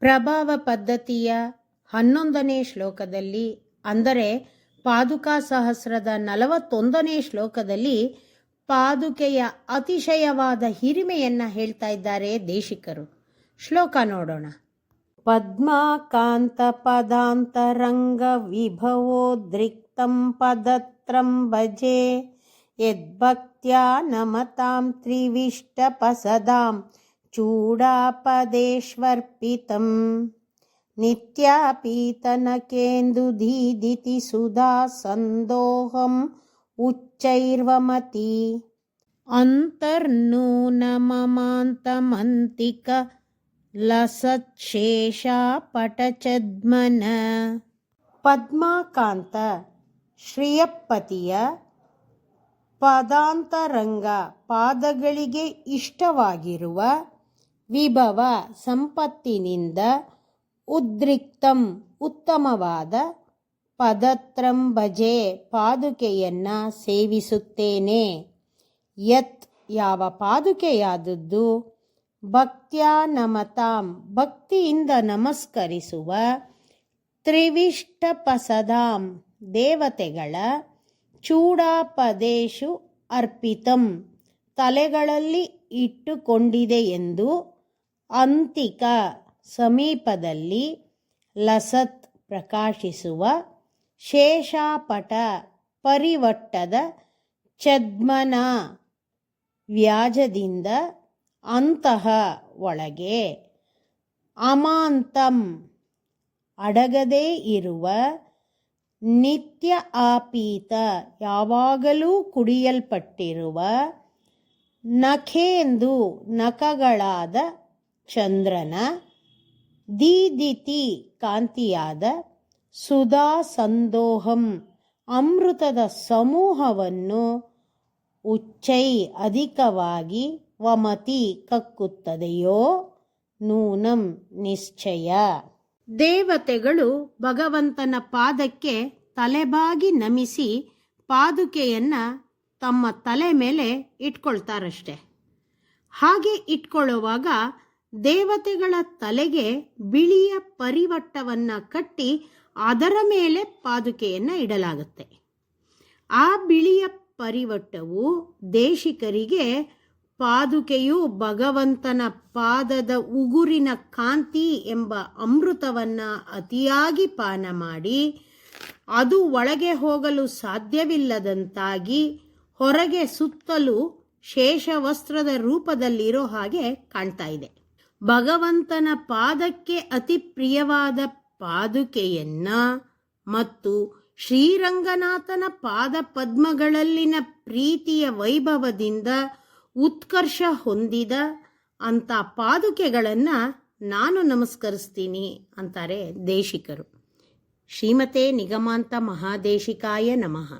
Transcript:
ಪ್ರಭಾವ ಪದ್ಧತಿಯ 11ನೇ ಶ್ಲೋಕದಲ್ಲಿ, ಅಂದರೆ ಪಾದುಕಾ ಸಹಸ್ರದ 41ನೇ ಶ್ಲೋಕದಲ್ಲಿ ಪಾದುಕೆಯ ಅತಿಶಯವಾದ ಹಿರಿಮೆಯನ್ನು ಹೇಳ್ತಾ ಇದ್ದಾರೆ ದೇಶಿಕರು. ಶ್ಲೋಕ ನೋಡೋಣ. ಪದ್ಮಾಕಾಂತ ಪದಾಂತರಂಗ ವಿಭವೋದ್ರಿಕ್ತಂ ಪದತ್ರಂ ಭಜೆ ಯದ್ಭಕ್ತ್ಯಾ ನಮತಾಂ ತ್ರಿವಿಷ್ಟಪಸದಾಂ ಚೂಡಾಪದೇಶ್ವರ್ಪಿತಂ ನಿತ್ಯಾಪೀತನಕೇಂದುದೀದಿತಿ ಸುಧಾ ಸಂದೋಹಂ ಉಚ್ಚೈರ್ವಮತಿ ಅಂತರ್ನೂನಮಮಾಂತಮಂತಿಕ ಲಸತ್ಶೇಷಾ ಪಟಚದ್ಮನ. ಪದ್ಮಾಕಾಂತ ಶ್ರೀಯಪ್ಪತಿಯ ಪದಾಂತರಂಗ ಪಾದಗಳಿಗೆ ಇಷ್ಟವಾಗಿರುವ ವಿಭವ ಸಂಪತ್ತಿನಿಂದ ಉದ್ರಿಕ್ತಂ ಉತ್ತಮವಾದ ಪದತ್ರಂ ಭಜೆ ಪಾದುಕೆಯನ್ನು ಸೇವಿಸುತ್ತೇನೆ. ಯತ್ ಯಾವ ಪಾದುಕೆಯಾದದ್ದು ಭಕ್ತ್ಯಾ ನಮತಾಂ ಭಕ್ತಿಯಿಂದ ನಮಸ್ಕರಿಸುವ ತ್ರಿವಿಷ್ಟಪಸದಾಂ ದೇವತೆಗಳ ಚೂಡಾಪದೇಶು ಅರ್ಪಿತಂ ತಲೆಗಳಲ್ಲಿ ಇಟ್ಟುಕೊಂಡಿದೆ ಎಂದು ಅಂತಿಕ ಸಮೀಪದಲ್ಲಿ ಲಸತ್ ಪ್ರಕಾಶಿಸುವ ಶೇಷಾಪಟ ಪರಿವಟ್ಟದ ಛದ್ಮನ ವ್ಯಾಜದಿಂದ ಅಂತಹ ಒಳಗೆ ಅಮಾಂತಂ ಅಡಗದೇ ಇರುವ ನಿತ್ಯ ಆಪೀತ ಯಾವಾಗಲೂ ಕುಡಿಯಲ್ಪಟ್ಟಿರುವ ನಖೇಂದು ನಖಗಳಾದ ಚಂದ್ರನ ದೀದಿತಿ ಕಾಂತಿಯಾದ ಸುಧಾ ಸಂದೋಹಂ ಅಮೃತದ ಸಮೂಹವನ್ನು ಉಚ್ಚೈ ಅಧಿಕವಾಗಿ ವಮತಿ ಕಕ್ಕುತ್ತದೆಯೋ ನೂನಂ ನಿಶ್ಚಯ. ದೇವತೆಗಳು ಭಗವಂತನ ಪಾದಕ್ಕೆ ತಲೆಬಾಗಿ ನಮಿಸಿ ಪಾದುಕೆಯನ್ನು ತಮ್ಮ ತಲೆ ಮೇಲೆ ಇಟ್ಕೊಳ್ತಾರಷ್ಟೆ. ಹಾಗೆ ಇಟ್ಕೊಳ್ಳುವಾಗ ದೇವತೆಗಳ ತಲೆಗೆ ಬಿಳಿಯ ಪರಿವಟ್ಟವನ್ನು ಕಟ್ಟಿ ಅದರ ಮೇಲೆ ಪಾದುಕೆಯನ್ನು ಇಡಲಾಗುತ್ತೆ. ಆ ಬಿಳಿಯ ಪರಿವಟ್ಟವು ದೇಶಿಕರಿಗೆ ಪಾದುಕೆಯು ಭಗವಂತನ ಪಾದದ ಉಗುರಿನ ಕಾಂತಿ ಎಂಬ ಅಮೃತವನ್ನು ಅತಿಯಾಗಿ ಪಾನ ಮಾಡಿ ಅದು ಒಳಗೆ ಹೋಗಲು ಸಾಧ್ಯವಿಲ್ಲದಂತಾಗಿ ಹೊರಗೆ ಸುತ್ತಲೂ ಶೇಷವಸ್ತ್ರದ ರೂಪದಲ್ಲಿರೋ ಹಾಗೆ ಕಾಣ್ತಾ ಇದೆ. ಭಗವಂತನ ಪಾದಕ್ಕೆ ಅತಿ ಪ್ರಿಯವಾದ ಪಾದುಕೆಯನ್ನ ಮತ್ತು ಶ್ರೀರಂಗನಾಥನ ಪಾದ ಪದ್ಮಗಳಲ್ಲಿನ ಪ್ರೀತಿಯ ವೈಭವದಿಂದ ಉತ್ಕರ್ಷ ಹೊಂದಿದ ಅಂಥ ಪಾದುಕೆಗಳನ್ನು ನಾನು ನಮಸ್ಕರಿಸ್ತೀನಿ ಅಂತಾರೆ ದೇಶಿಕರು. ಶ್ರೀಮತೆ ನಿಗಮಾಂತ ಮಹಾದೇಶಿಕಾಯ ನಮಃ.